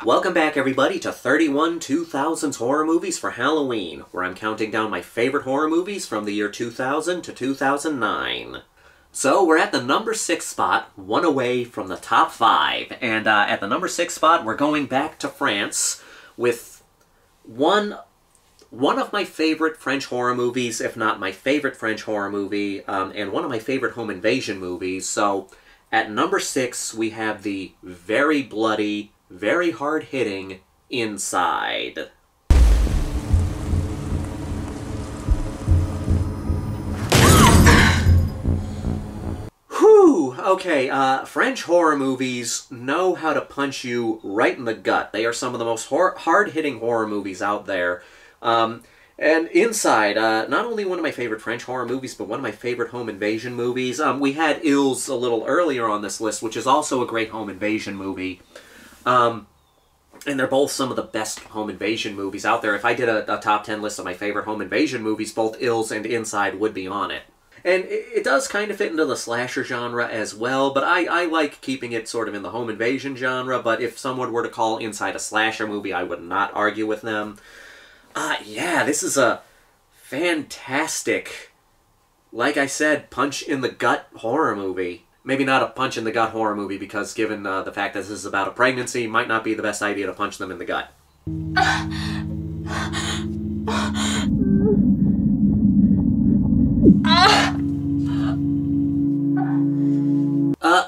Welcome back, everybody, to 31 2000s horror movies for Halloween, where I'm counting down my favorite horror movies from the year 2000 to 2009. So, we're at the number 6 spot, one away from the top 5, and at the number 6 spot, we're going back to France with one of my favorite French horror movies, if not my favorite French horror movie, and one of my favorite home invasion movies. So, at number 6, we have the very bloody, very hard-hitting Inside. Whew! Okay, French horror movies know how to punch you right in the gut. They are some of the most hard-hitting horror movies out there. And Inside, not only one of my favorite French horror movies, but one of my favorite home invasion movies. We had Ills a little earlier on this list, which is also a great home invasion movie. And they're both some of the best home invasion movies out there. If I did a top 10 list of my favorite home invasion movies, both Ills and Inside would be on it. And it does kind of fit into the slasher genre as well, but I like keeping it sort of in the home invasion genre, but if someone were to call Inside a slasher movie, I would not argue with them. Yeah, this is a fantastic, like I said, punch-in-the-gut horror movie. Maybe not a punch-in-the-gut horror movie, because given the fact that this is about a pregnancy, might not be the best idea to punch them in the gut.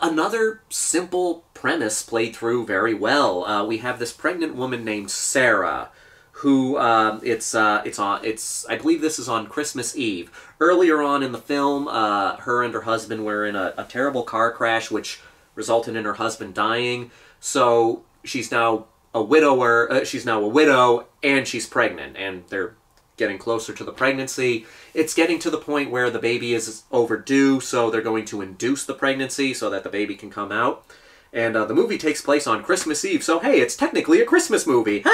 Another simple premise played through very well. We have this pregnant woman named Sarah, who, I believe this is on Christmas Eve. Earlier on in the film, her and her husband were in a terrible car crash, which resulted in her husband dying. So she's now a widower, she's now a widow, and she's pregnant, and they're getting closer to the pregnancy. It's getting to the point where the baby is overdue, so they're going to induce the pregnancy so that the baby can come out. And the movie takes place on Christmas Eve, so hey, it's technically a Christmas movie!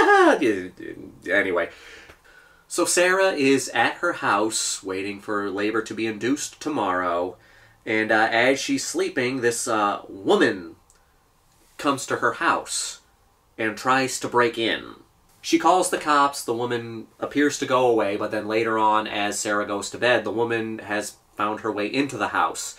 Anyway. So Sarah is at her house, waiting for labor to be induced tomorrow, and as she's sleeping, this woman comes to her house and tries to break in. She calls the cops, the woman appears to go away, but then later on, as Sarah goes to bed, the woman has found her way into the house,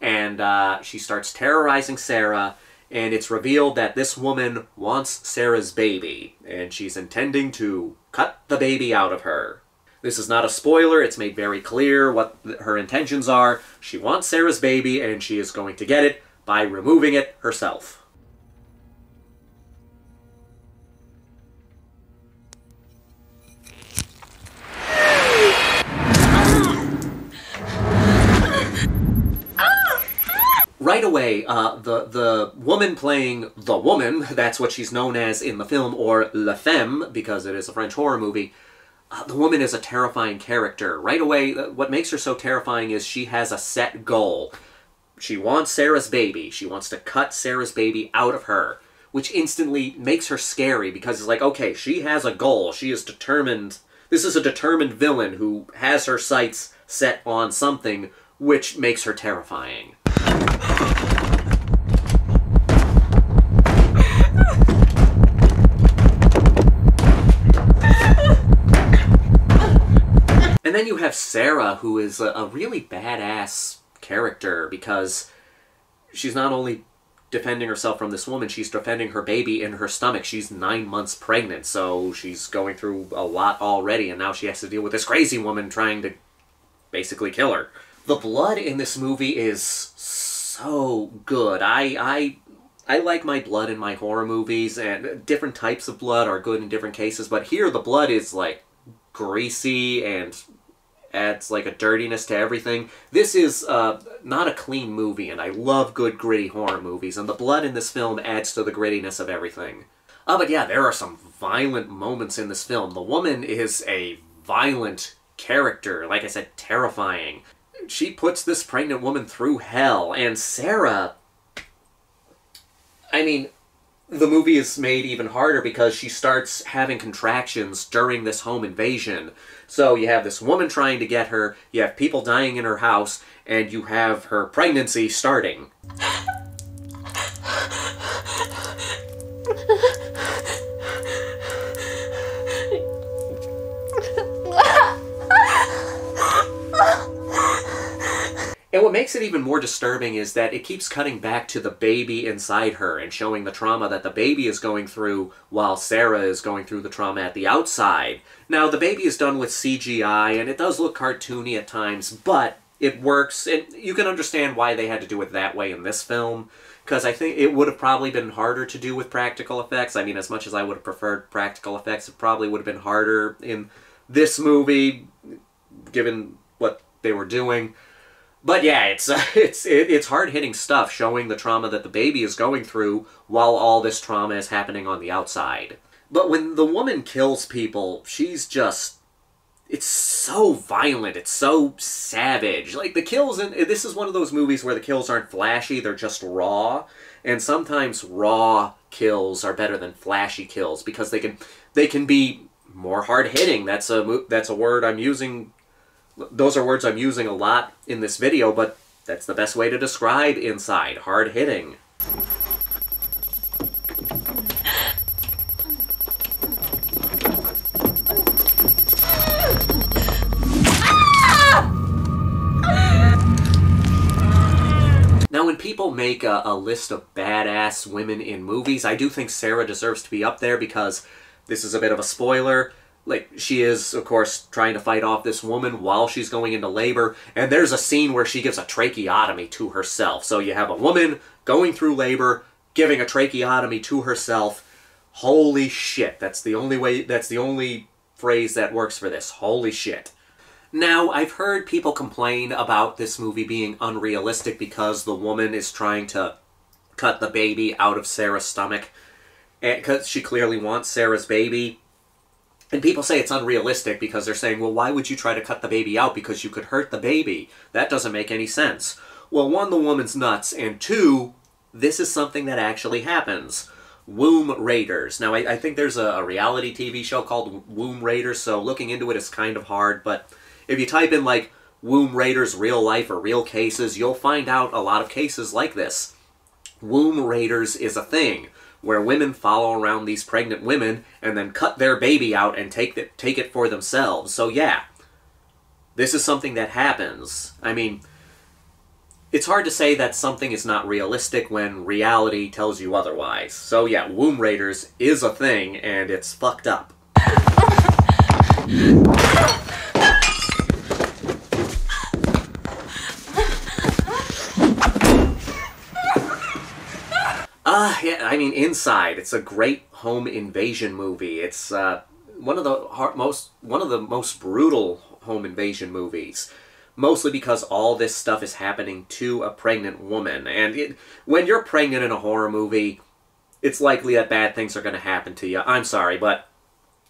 and she starts terrorizing Sarah, and it's revealed that this woman wants Sarah's baby, and she's intending to cut the baby out of her. This is not a spoiler, it's made very clear what her intentions are. She wants Sarah's baby, and she is going to get it by removing it herself. Right away, the woman playing the woman, that's what she's known as in the film, or La Femme, because it is a French horror movie, the woman is a terrifying character. Right away, what makes her so terrifying is she has a set goal. She wants Sarah's baby. She wants to cut Sarah's baby out of her, which instantly makes her scary, because it's like, okay, she has a goal. She is determined. This is a determined villain who has her sights set on something, which makes her terrifying. And then you have Sarah, who is a really badass character, because she's not only defending herself from this woman, she's defending her baby in her stomach. She's 9 months pregnant, so she's going through a lot already, and now she has to deal with this crazy woman trying to basically kill her. The blood in this movie is so good. I like my blood in my horror movies, and different types of blood are good in different cases, but here the blood is, like, greasy and adds, like, a dirtiness to everything. This is not a clean movie, and I love good, gritty horror movies, and the blood in this film adds to the grittiness of everything. But yeah, there are some violent moments in this film. The woman is a violent character, like I said, terrifying. She puts this pregnant woman through hell, and Sarah, I mean, the movie is made even harder because she starts having contractions during this home invasion. So you have this woman trying to get her, you have people dying in her house, and you have her pregnancy starting. And what makes it even more disturbing is that it keeps cutting back to the baby inside her and showing the trauma that the baby is going through while Sarah is going through the trauma at the outside. Now, the baby is done with CGI, and it does look cartoony at times, but it works, and you can understand why they had to do it that way in this film, because I think it would have probably been harder to do with practical effects. I mean, as much as I would have preferred practical effects, it probably would have been harder in this movie, given what they were doing. But yeah, it's hard-hitting stuff, showing the trauma that the baby is going through while all this trauma is happening on the outside. But when the woman kills people, she's just... it's so violent, it's so savage. Like, the kills in... this is one of those movies where the kills aren't flashy, they're just raw. And sometimes raw kills are better than flashy kills, because they can be more hard-hitting. That's a word I'm using... those are words I'm using a lot in this video, but that's the best way to describe Inside. Hard-hitting. Now, when people make a list of badass women in movies, I do think Sarah deserves to be up there because this is a bit of a spoiler. Like, she is, of course, trying to fight off this woman while she's going into labor, and there's a scene where she gives a tracheotomy to herself. So you have a woman going through labor, giving a tracheotomy to herself. Holy shit. That's the only phrase that works for this. Holy shit. Now, I've heard people complain about this movie being unrealistic because the woman is trying to cut the baby out of Sarah's stomach, because she clearly wants Sarah's baby. And people say it's unrealistic because they're saying, well, why would you try to cut the baby out? Because you could hurt the baby. That doesn't make any sense. Well, one, the woman's nuts, and two, this is something that actually happens. Womb Raiders. Now, I think there's a reality TV show called Womb Raiders, so looking into it is kind of hard, but if you type in, like, Womb Raiders real life or real cases, you'll find out a lot of cases like this. Womb Raiders is a thing where women follow around these pregnant women and then cut their baby out and take it for themselves. So yeah, this is something that happens. I mean, it's hard to say that something is not realistic when reality tells you otherwise. So yeah, Womb Raiders is a thing, and it's fucked up. Yeah, I mean, Inside. It's a great home invasion movie. It's one of the most brutal home invasion movies. Mostly because all this stuff is happening to a pregnant woman. And when you're pregnant in a horror movie, it's likely that bad things are going to happen to you. I'm sorry, but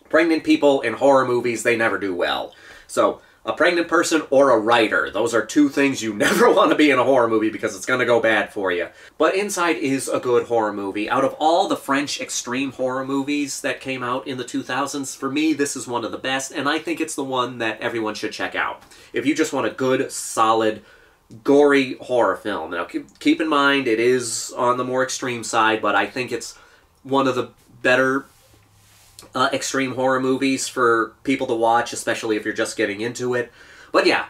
pregnant people in horror movies, they never do well. So, a pregnant person or a writer. Those are two things you never want to be in a horror movie because it's going to go bad for you. But Inside is a good horror movie. Out of all the French extreme horror movies that came out in the 2000s, for me, this is one of the best, and I think it's the one that everyone should check out. If you just want a good, solid, gory horror film. Now, keep in mind, it is on the more extreme side, but I think it's one of the better extreme horror movies for people to watch, especially if you're just getting into it. But yeah,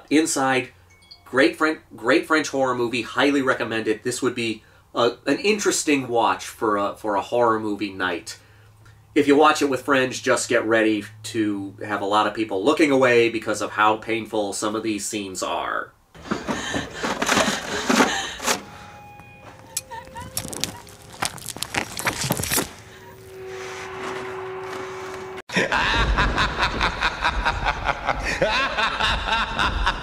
Inside, great French horror movie, highly recommended. This would be an interesting watch for a horror movie night. If you watch it with friends, just get ready to have a lot of people looking away because of how painful some of these scenes are. Ha ha ha ha ha!